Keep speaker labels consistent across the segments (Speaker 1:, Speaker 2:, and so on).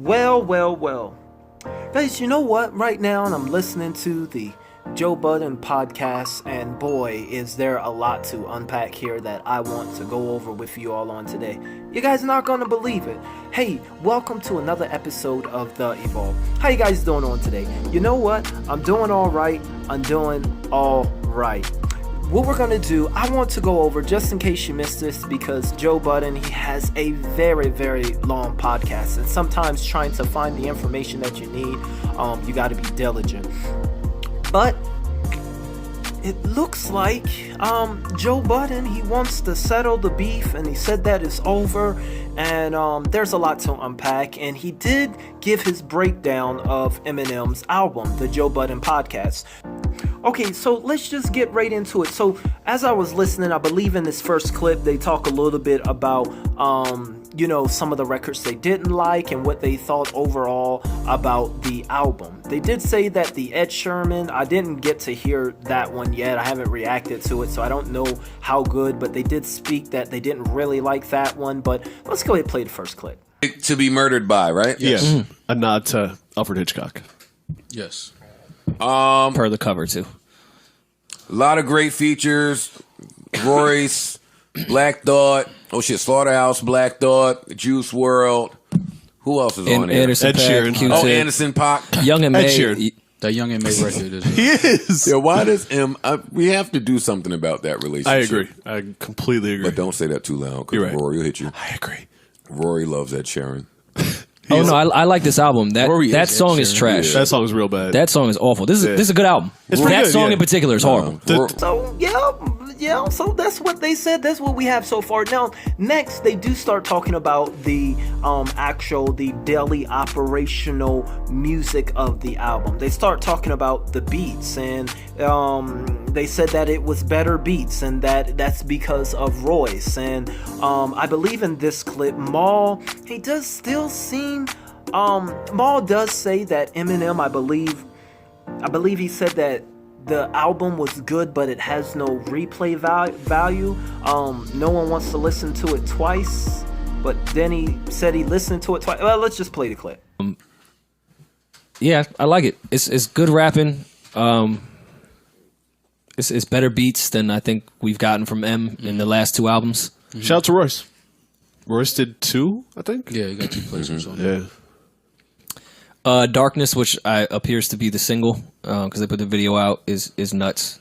Speaker 1: Well. Guys, you know what? Right now, I'm listening to the Joe Budden podcast, and boy, is there a lot to unpack here that I want to go over with you all on today. You guys are not going to believe it. Hey, welcome to another episode of The Evolve. How you guys doing on today? You know what? I'm doing all right. What we're going to do, I want to go over, just in case you missed this, because Joe Budden, he has a very, very long podcast, and sometimes trying to find the information that you need, you got to be diligent. But it looks like Joe Budden, he wants to settle the beef, and he said that it's over, and there's a lot to unpack, and he did give his breakdown of Eminem's album, the Joe Budden podcast. Okay, so let's just get right into it. So as I was listening, I believe in this first clip, they talk a little bit about, some of the records they didn't like and what they thought overall about the album. They did say that the Ed Sheeran, I didn't get to hear that one yet. I haven't reacted to it, so I don't know how good, but they did speak that they didn't really like that one. But let's go ahead and play the first clip.
Speaker 2: To be murdered by, right?
Speaker 3: Yes. Mm-hmm. A nod to Alfred Hitchcock.
Speaker 4: Yes.
Speaker 5: Per the cover too.
Speaker 2: A lot of great features. Royce, Black Thought, Slaughterhouse, Black Thought, Juice WRLD. Who else is on there?
Speaker 5: Ed Sheeran.
Speaker 2: Q-Tip. Anderson .Paak.
Speaker 5: Young and May.
Speaker 4: That Young and May record is.
Speaker 3: He is.
Speaker 2: Yeah, why does we have to do something about that relationship.
Speaker 3: I agree. I completely agree.
Speaker 2: But don't say that too loud, because
Speaker 3: right.
Speaker 2: Rory will hit you.
Speaker 3: I agree.
Speaker 2: Rory loves Ed Sheeran.
Speaker 5: Oh no, I like this album. That song is trash.
Speaker 3: Yeah. That song is real bad.
Speaker 5: That song is awful. This is a good album. That song in particular is horrible.
Speaker 1: So that's what they said. That's what we have so far. Now, next they do start talking about the the daily operational music of the album. They start talking about the beats, and they said that it was better beats, and that's because of Royce. And I believe in this clip, Maul, he does still seem. Maul does say that Eminem, I believe he said that the album was good, but it has no replay value. No one wants to listen to it twice, but then he said he listened to it twice. Well, let's just play the clip.
Speaker 5: Yeah, I like it. It's good rapping. It's better beats than I think we've gotten from M in the last two albums.
Speaker 3: Mm-hmm. Shout out to Royce. Royce did 2, I think.
Speaker 4: Yeah, he got 2 placements on there.
Speaker 3: Yeah.
Speaker 5: Darkness, which appears to be the single, because they put the video out, is nuts.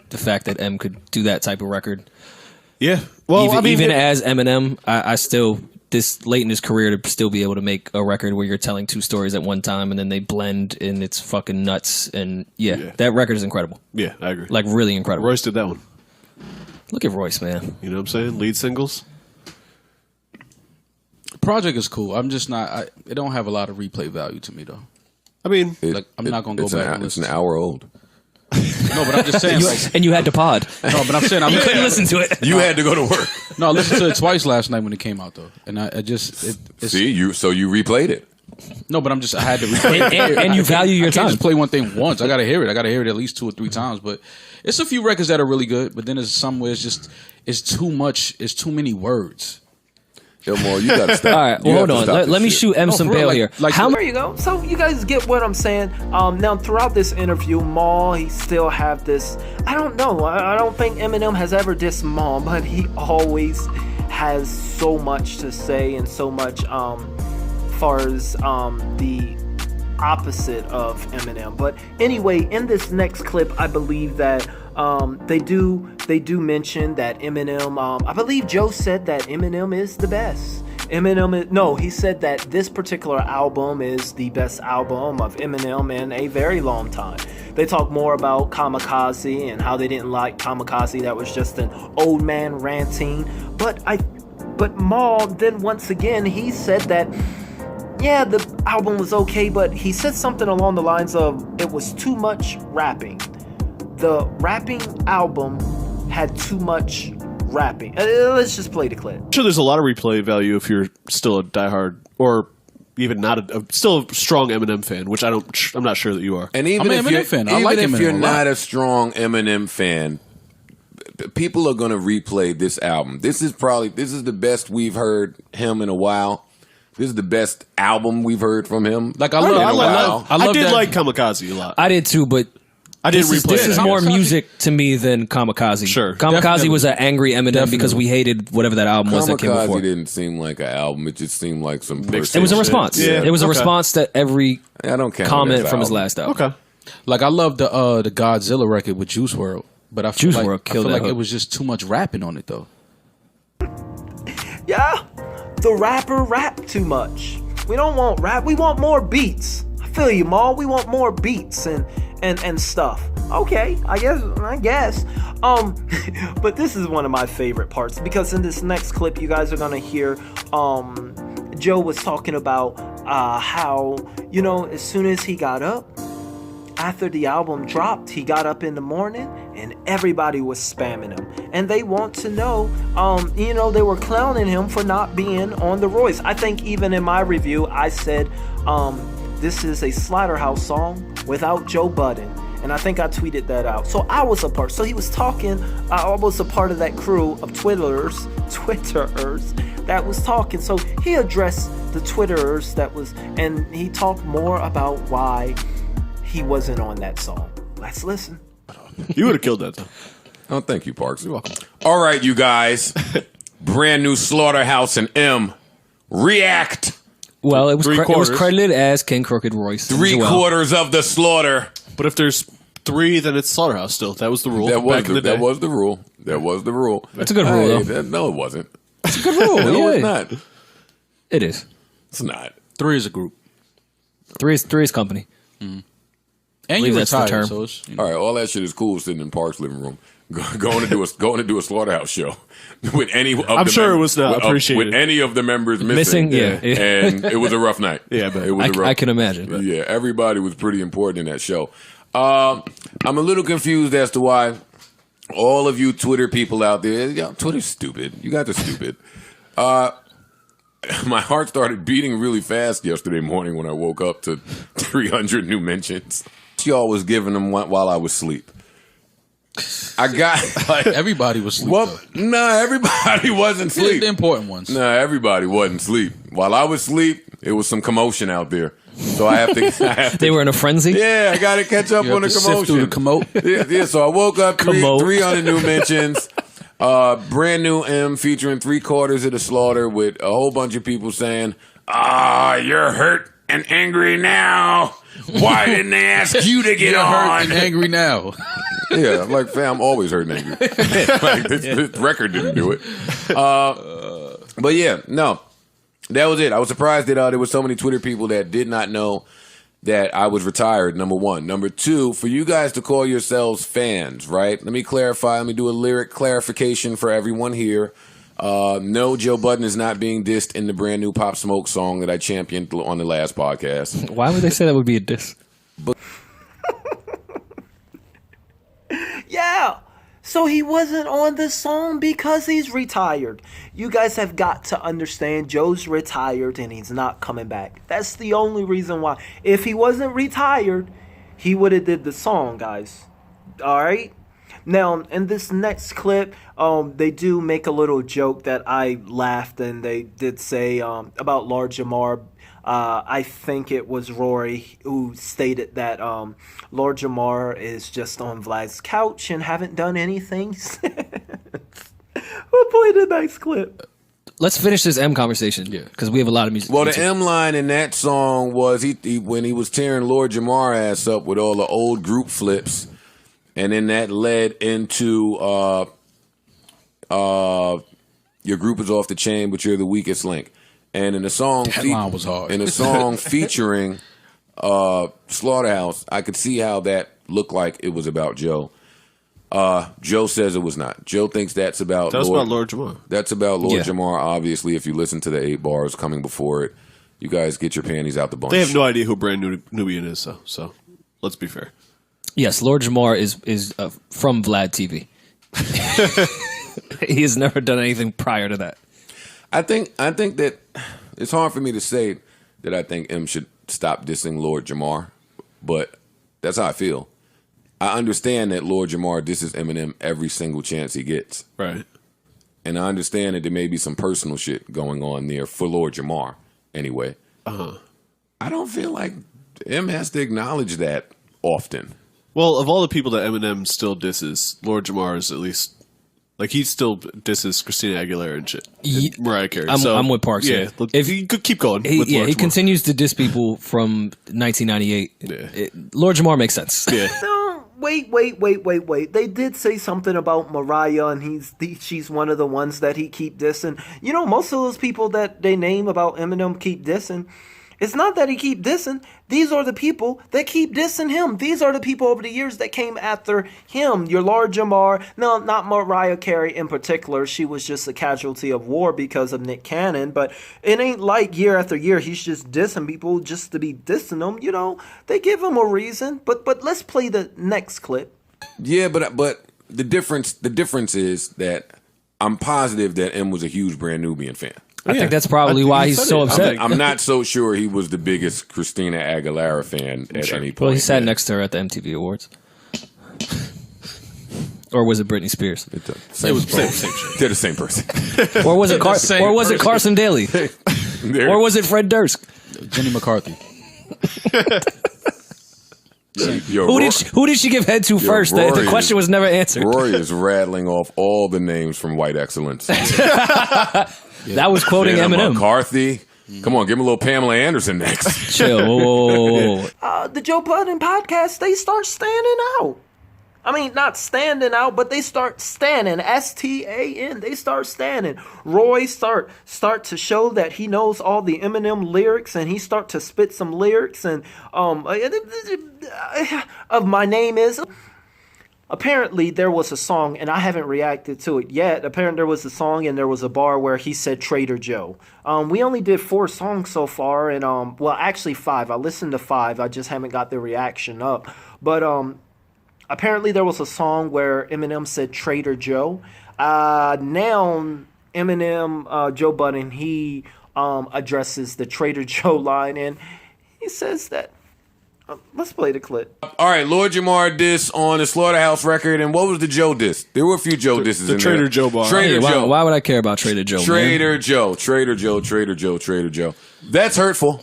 Speaker 5: The fact that M could do that type of record.
Speaker 3: Yeah. Well,
Speaker 5: even as Eminem, I still, this late in his career, to still be able to make a record where you're telling 2 stories at one time and then they blend and it's fucking nuts. And that record is incredible.
Speaker 3: Yeah, I agree.
Speaker 5: Like, really incredible.
Speaker 3: Royce did that one.
Speaker 5: Look at Royce, man.
Speaker 3: You know what I'm saying? Lead singles.
Speaker 4: Project is cool. I'm just not. It don't have a lot of replay value to me, though.
Speaker 3: I mean,
Speaker 4: I'm not gonna go back.
Speaker 2: It's an hour old.
Speaker 4: No, but I'm just saying.
Speaker 5: And you had to pod.
Speaker 4: No, but I'm saying
Speaker 5: you couldn't listen to it.
Speaker 2: You had to go to work.
Speaker 4: No, I listened to it twice last night when it came out, though, and
Speaker 2: See, you replayed it.
Speaker 4: No, but I had to replay it.
Speaker 5: And you value your
Speaker 4: I can't
Speaker 5: time.
Speaker 4: just play one thing once. I gotta hear it. I gotta hear it at least 2 or 3 times. But it's a few records that are really good. But then there's some where it's too much. It's too many words.
Speaker 2: Elmore, you gotta stop.
Speaker 5: All right, well, hold on. Let me shoot M some bail here.
Speaker 1: There you go. So you guys get what I'm saying. Now, throughout this interview, Maul, he still have this. I don't know. I don't think Eminem has ever dissed Maul, but he always has so much to say and so much far as the opposite of Eminem. But anyway, in this next clip, I believe that they do mention that Eminem, I believe Joe said that Eminem is the best. He said that this particular album is the best album of Eminem in a very long time. They talk more about Kamikaze and how they didn't like Kamikaze. That was just an old man ranting. But Maul, then once again, he said that, yeah, the album was okay, but he said something along the lines of it was too much rapping. The rapping album had too much rapping. Let's just play the clip.
Speaker 3: I'm sure there's a lot of replay value if you're still a diehard or even not still a strong Eminem fan, which I'm not sure that you are.
Speaker 2: And even
Speaker 4: I'm an Eminem fan. I like Eminem
Speaker 2: if you're
Speaker 4: a lot.
Speaker 2: not a strong Eminem fan, people are going to replay this album. This is the best we've heard him in a while. this is the best album we've heard from him.
Speaker 4: Like I
Speaker 2: in a while.
Speaker 4: love
Speaker 3: I did
Speaker 4: that.
Speaker 3: like Kamikaze a lot.
Speaker 5: I did too, but
Speaker 3: I didn't replay
Speaker 5: this
Speaker 3: it.
Speaker 5: is more music to me than Kamikaze.
Speaker 3: Sure.
Speaker 5: Kamikaze
Speaker 4: Definitely.
Speaker 5: was an angry Eminem because we hated whatever that album was that came before.
Speaker 2: Kamikaze didn't seem like an album. It just seemed like some
Speaker 5: It was a response.
Speaker 3: Yeah.
Speaker 5: It was a
Speaker 3: Okay.
Speaker 5: response to every
Speaker 2: I don't count
Speaker 5: comment
Speaker 2: it as
Speaker 5: from his
Speaker 2: album.
Speaker 5: last album.
Speaker 3: Okay.
Speaker 4: Like I love the Godzilla record with Juice WRLD, but I feel
Speaker 5: Juice
Speaker 4: like,
Speaker 5: WRLD
Speaker 4: I
Speaker 5: killed
Speaker 4: feel
Speaker 5: that
Speaker 4: like it
Speaker 5: hook.
Speaker 4: was just too much rapping on it though.
Speaker 1: Yeah, the rapper rap too much. We don't want rap. We want more beats. I feel you, Maul. We want more beats and stuff. Okay, I guess. But this is one of my favorite parts because in this next clip, you guys are gonna hear Joe was talking about how, you know, as soon as he got up after the album dropped, he got up in the morning and everybody was spamming him. And they want to know, you know, they were clowning him for not being on the Royce. I think even in my review, I said, this is a Slaughterhouse song without Joe Budden. And I think I tweeted that out. So I was a part. So he was talking, I was a part of that crew of Twitterers that was talking. So he addressed the Twitterers and he talked more about why he wasn't on that song. Let's listen.
Speaker 3: You would have killed that, though.
Speaker 2: Oh, thank you, Parks. You're welcome. All right, you guys. Brand new Slaughterhouse and M. React.
Speaker 5: Well, it was
Speaker 3: Three
Speaker 5: it was
Speaker 3: quarters.
Speaker 5: credited as King Crooked Royce. and Joel.
Speaker 2: 3/4 of the slaughter.
Speaker 3: But if there's 3, then it's Slaughterhouse still. That was the rule
Speaker 2: That was
Speaker 3: back in the day.
Speaker 2: that was the rule. That was the rule.
Speaker 5: That's a good rule, though.
Speaker 2: No, it wasn't.
Speaker 5: It's a good rule.
Speaker 2: No,
Speaker 5: yeah.
Speaker 2: it's not.
Speaker 5: It is.
Speaker 2: It's not.
Speaker 4: 3 is a group,
Speaker 5: Three is company.
Speaker 4: and
Speaker 5: believe
Speaker 4: you
Speaker 5: that's the
Speaker 4: retired,
Speaker 5: term.
Speaker 4: so it's, you know.
Speaker 2: All right, all that shit is cool sitting in Park's living room. Going to do a Slaughterhouse show with any. Of
Speaker 3: I'm
Speaker 2: the
Speaker 3: sure it
Speaker 2: members-
Speaker 3: was not
Speaker 2: with,
Speaker 3: appreciated.
Speaker 2: with any of the members missing.
Speaker 5: Yeah.
Speaker 2: And it was a rough night.
Speaker 3: Yeah, but
Speaker 2: it was a rough.
Speaker 5: I can imagine. But.
Speaker 2: Yeah, everybody was pretty important in that show. I'm a little confused as to why all of you Twitter people out there, Twitter's stupid. You guys are stupid. My heart started beating really fast yesterday morning when I woke up to 300 new mentions. Y'all was giving them while I was asleep. I got like
Speaker 4: Everybody was asleep.
Speaker 2: well, no, everybody wasn't
Speaker 4: The
Speaker 2: asleep.
Speaker 4: important ones.
Speaker 2: No, everybody wasn't asleep. While I was asleep, it was some commotion out there. So I have to.
Speaker 5: They were in a frenzy.
Speaker 2: Yeah, I got to catch up
Speaker 4: You
Speaker 2: on
Speaker 4: have
Speaker 2: the
Speaker 4: to sift through
Speaker 2: commotion.
Speaker 4: the commode.
Speaker 2: Yeah, so I woke up
Speaker 5: Commode.
Speaker 2: 300 new mentions. Brand new M featuring 3/4 of the slaughter with a whole bunch of people saying, you're hurt and angry now. Why didn't they ask you to get
Speaker 4: You're
Speaker 2: on?
Speaker 4: hurt and angry now.
Speaker 2: Yeah, I'm like, fam, I'm always hurt and angry. Like, this record didn't do it. But yeah, no, that was it. I was surprised that there were so many Twitter people that did not know that I was retired, number one. Number two, for you guys to call yourselves fans, right? Let me clarify. Let me do a lyric clarification for everyone here. No, Joe Budden is not being dissed in the brand new Pop Smoke song that I championed on the last podcast.
Speaker 5: Why would they say that would be a diss?
Speaker 1: Yeah. So he wasn't on the song because he's retired. You guys have got to understand Joe's retired and he's not coming back. That's the only reason why. If he wasn't retired, he would have did the song, guys. All right? Now, in this next clip, they do make a little joke that I laughed, and they did say about Lord Jamar. I think it was Rory who stated that Lord Jamar is just on Vlad's couch and haven't done anything since. We'll play the next clip.
Speaker 5: Let's finish this M conversation. Yeah, because we have a lot of music.
Speaker 2: Well, the M line in that song was he when he was tearing Lord Jamar ass up with all the old group flips, and then that led into your group is off the chain, but you're the weakest link. And in the song,
Speaker 4: That line was hard.
Speaker 2: In a song featuring Slaughterhouse, I could see how that looked like it was about Joe. Joe says it was not. Joe thinks that's about
Speaker 3: That was about Lord Jamar.
Speaker 2: That's about Lord
Speaker 5: Yeah.
Speaker 2: Jamar. Obviously, if you listen to the 8 bars coming before it, you guys get your panties out the bunch.
Speaker 3: They have no idea who Brand Nubian is, though. So let's be fair.
Speaker 5: Yes, Lord Jamar is from Vlad TV. He has never done anything prior to that.
Speaker 2: I think that it's hard for me to say that I think M should stop dissing Lord Jamar, but that's how I feel. I understand that Lord Jamar disses Eminem every single chance he gets.
Speaker 3: Right.
Speaker 2: And I understand that there may be some personal shit going on there for Lord Jamar. anyway. I don't feel like M has to acknowledge that often.
Speaker 3: Well, of all the people that Eminem still disses, Lord Jamar is at least like he still disses Christina Aguilera and shit, and Mariah Carey.
Speaker 5: I'm with Parks.
Speaker 3: Yeah,
Speaker 5: here.
Speaker 3: if you could keep going, with Lord
Speaker 5: he
Speaker 3: Jamar.
Speaker 5: continues to diss people from 1998.
Speaker 3: Yeah.
Speaker 5: Lord Jamar makes sense.
Speaker 3: Yeah.
Speaker 1: No, wait. They did say something about Mariah, and she's one of the ones that he keep dissing. You know, most of those people that they name about Eminem keep dissing. It's not that he keep dissing. These are the people that keep dissing him. These are the people over the years that came after him. Your Lord Jamar. No, not Mariah Carey in particular. She was just a casualty of war because of Nick Cannon. But it ain't like year after year he's just dissing people just to be dissing them. You know, they give him a reason. But let's play the next clip.
Speaker 2: Yeah, but the difference is that I'm positive that M was a huge Brand Nubian fan.
Speaker 5: I think that's probably why he's so upset.
Speaker 2: I'm not so sure he was the biggest Christina Aguilera fan at any point.
Speaker 5: Well, he sat next to her at the MTV Awards. Or was it Britney Spears?
Speaker 2: It was same shit. They're the same person.
Speaker 5: Or was it Carson Daly? Or was it Fred Durst?
Speaker 4: Jenny McCarthy.
Speaker 5: Who did she give head to first? The question was never answered.
Speaker 2: Rory is rattling off all the names from White Excellence.
Speaker 5: That was quoting Eminem.
Speaker 2: McCarthy. Come on, give him a little Pamela Anderson next.
Speaker 5: Chill. Whoa.
Speaker 1: The Joe Budden podcast, they start standing out. I mean, not standing out, but they start standing. STAN. They start standing. Roy start to show that he knows all the Eminem lyrics, and he start to spit some lyrics and of My Name Is. Apparently, there was a song, and I haven't reacted to it yet. Apparently, there was a song, and there was a bar where he said Trader Joe. We only did 4 songs so far, and well, actually 5. I listened to 5. I just haven't got the reaction up. But apparently, there was a song where Eminem said Trader Joe. Now, Eminem, Joe Budden, he addresses the Trader Joe line, and he says that. Let's play the clip.
Speaker 2: All right, Lord Jamar diss on the Slaughterhouse record, and what was the Joe diss? There were a few Joe disses in
Speaker 3: Trader
Speaker 2: there.
Speaker 3: Joe bar.
Speaker 2: Trader Joe.
Speaker 5: Why would I care about Trader Joe?
Speaker 2: Trader Joe. Trader Joe. That's hurtful.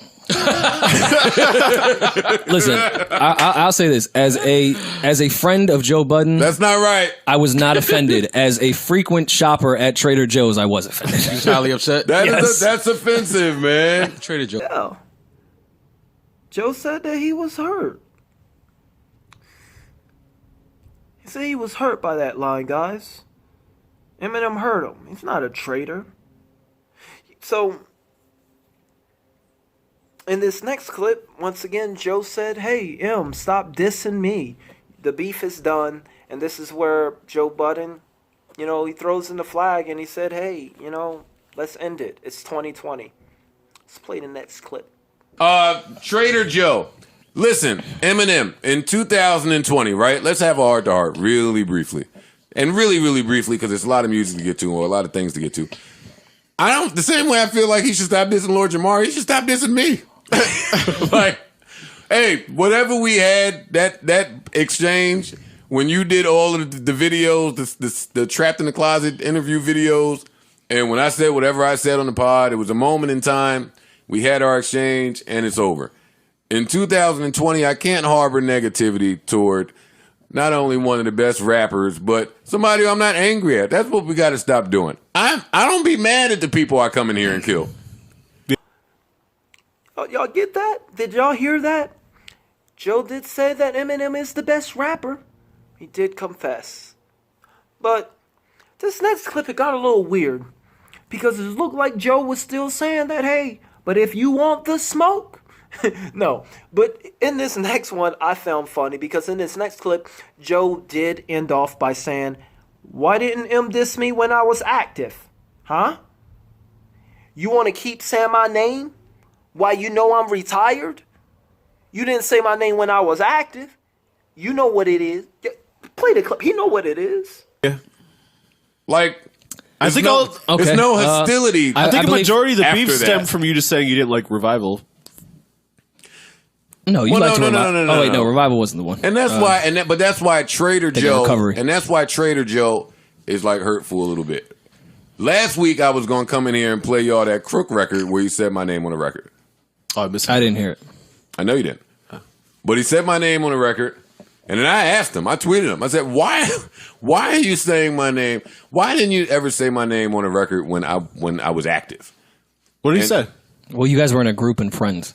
Speaker 5: Listen, I'll say this as a friend of Joe Budden.
Speaker 2: That's not right.
Speaker 5: I was not offended. As a frequent shopper at Trader Joe's, I was offended.
Speaker 4: He was highly upset.
Speaker 2: That's offensive, man.
Speaker 4: Trader Joe.
Speaker 1: Yeah. Joe said that he was hurt. He said he was hurt by that line, guys. Eminem hurt him. He's not a traitor. So, in this next clip, once again, Joe said, hey, M, stop dissing me. The beef is done. And this is where Joe Budden, he throws in the flag and he said, hey, let's end it. It's 2020. Let's play the next clip.
Speaker 2: Trader Joe. Listen, Eminem, in 2020, right? Let's have a heart-to-heart really briefly. And really, really briefly, because there's a lot of music to get to or a lot of things to get to. The same way I feel like he should stop dissing Lord Jamar, he should stop dissing me. Like, hey, whatever we had, that exchange, when you did all of the videos, the Trapped in the Closet interview videos, and when I said whatever I said on the pod, it was a moment in time. We had our exchange, and it's over. In 2020, I can't harbor negativity toward not only one of the best rappers, but somebody I'm not angry at. That's what we got to stop doing. I don't be mad at the people I come in here and kill.
Speaker 1: Oh, y'all get that? Did y'all hear that? Joe did say that Eminem is the best rapper. He did confess. But this next clip, it got a little weird. Because it looked like Joe was still saying that, hey, but if you want the smoke. No, but in this next one, I found funny because in this next clip, Joe did end off by saying, why didn't M diss me when I was active? Huh? You want to keep saying my name? Why, you know I'm retired? You didn't say my name when I was active. You know what it is. Play the clip. He know what it is.
Speaker 2: Yeah. Like...
Speaker 3: There's
Speaker 2: no hostility.
Speaker 3: I think a majority of the beef
Speaker 2: that
Speaker 3: stemmed from you just saying you didn't like Revival.
Speaker 5: No, you liked Revival.
Speaker 2: No.
Speaker 5: Oh wait, no, Revival wasn't the one.
Speaker 2: And that's why, but that's why Trader Joe,
Speaker 5: Recovery.
Speaker 2: and that's why Trader Joe is like hurtful a little bit. Last week I was gonna come in here and play y'all that Crook record where he said my name on the record.
Speaker 3: Oh, I missed
Speaker 5: I didn't hear it.
Speaker 2: I know you didn't. But he said my name on the record, and then I asked him, I tweeted him, I said, why are you saying my name? Why didn't you ever say my name on the record when I was active?
Speaker 3: What did he say?
Speaker 5: Well, you guys were in a group and friends.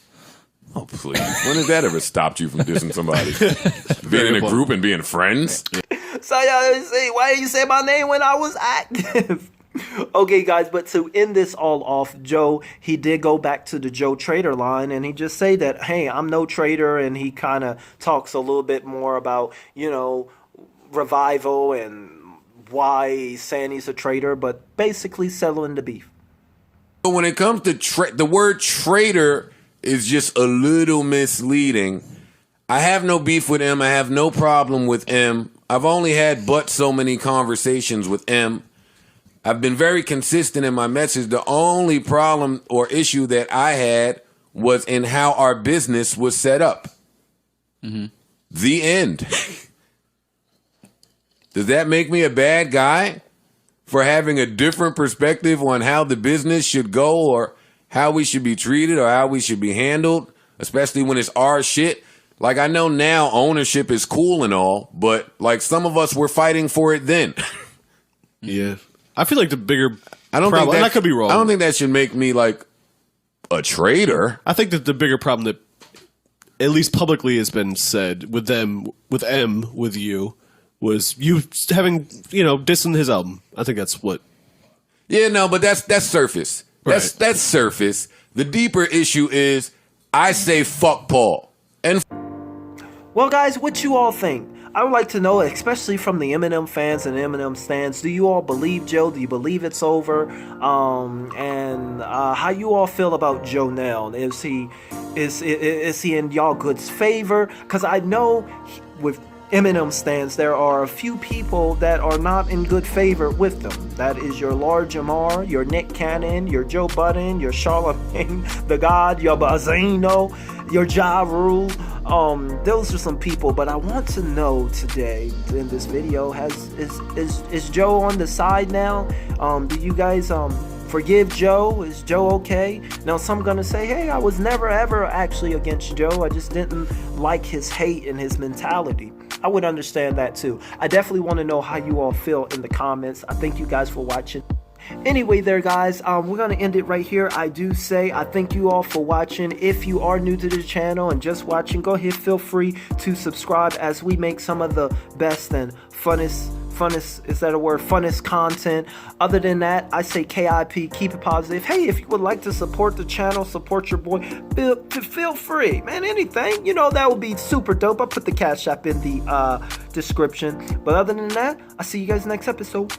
Speaker 2: Oh, please. When has that ever stopped you from dissing somebody? Being in a group and being friends?
Speaker 1: So y'all say, why did you say my name when I was active? Okay, guys, but to end this all off, Joe, he did go back to the Joe Trader line, and he just say that, hey, I'm no trader, and he kind of talks a little bit more about, revival and why he's saying he's a trader, but basically settling the beef.
Speaker 2: But when it comes to the word trader is just a little misleading. I have no beef with him. I have no problem with him. I've only had but so many conversations with him. I've been very consistent in my message. The only problem or issue that I had was in how our business was set up. Mm-hmm. The end. Does that make me a bad guy for having a different perspective on how the business should go or how we should be treated or how we should be handled, especially when it's our shit? Like, I know now ownership is cool and all, but like some of us were fighting for it then.
Speaker 3: Yeah. I feel like the bigger
Speaker 2: I don't
Speaker 3: problem,
Speaker 2: think
Speaker 3: and I could be wrong.
Speaker 2: I don't think that should make me like a traitor.
Speaker 3: I think that the bigger problem that at least publicly has been said with them, with M, with you, was you having, dissing his album. I think that's what.
Speaker 2: Yeah, no, but that's surface. That's surface. The deeper issue is I say fuck Paul. And
Speaker 1: Well, guys, what you all think? I would like to know, especially from the Eminem fans and Eminem stands, do you all believe Joe? Do you believe it's over? And how you all feel about Joe now? Is he in y'all good's favor? Because I know with Eminem stands, there are a few people that are not in good favor with them. That is your Lord Jamar, your Nick Cannon, your Joe Budden, your Charlemagne the God, your Bazino, your Ja Rule. Those are some people, but I want to know today in this video, is Joe on the side now? Do you guys forgive Joe? Is Joe okay? Now some gonna say, hey, I was never ever actually against Joe. I just didn't like his hate and his mentality. I would understand that too. I definitely want to know how you all feel in the comments. I thank you guys for watching. Anyway there, guys, we're gonna end it right here. I do say I thank you all for watching. If you are new to the channel and just watching, go ahead, feel free to subscribe as we make some of the best and funnest, is that a word? Funnest content. Other than that, I say KIP, keep it positive. Hey, if you would like to support the channel, support your boy, feel free, man. Anything, that would be super dope. I'll put the Cash App in the description. But other than that, I'll see you guys next episode.